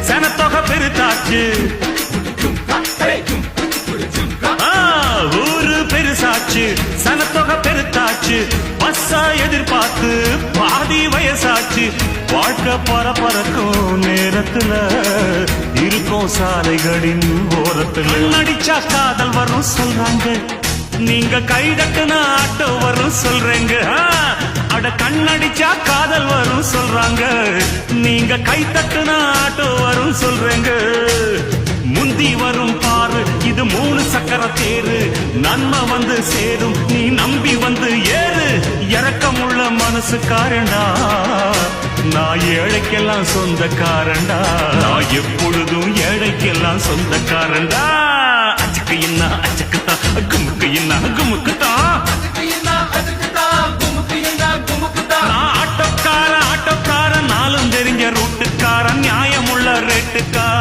சனத்தொகை பெருத்தாச்சு ஊரு பெருசாச்சு சனத்தொகை பெருத்தாச்சு பஸ்ஸா எதிர்பார்த்து பாதி வயசாச்சு வாழ்க்கை பரப்பறக்கும் நேரத்துல இருக்கும் சாலைகளின் ஓரத்துல நடிச்சா காதல் வரும் சொல்றாங்க நீங்க கைதட்டுனா ஆட்டோ வரும் சொல்றேங்க அட கண்ணடிச்சா காதல் வரும் சொல்றாங்க நீங்க கை தட்டுனா ஆட்டோ வரும் சொல்றேங்க முந்தி வரும் பாரு இது 3 சக்கர தேரு நன்மை வந்து சேரும் நீ நம்பி வந்து ஏறு இரக்கமுள்ள மனசுக்காரண்டா நான் ஏழைக்கெல்லாம் சொந்தக்காரண்டா நான் எப்பொழுதும் ஏழைக்கெல்லாம் சொந்தக்காரண்டா அச்சுக்கு என்ன அச்சுக்குத்தான் குமுக்கு என்ன குமுக்குத்தான் ஆட்டோக்காரன் நாளும் தெரிஞ்ச ரூட்டுக்காரன் நியாயமுள்ள ரேட்டுக்காரன்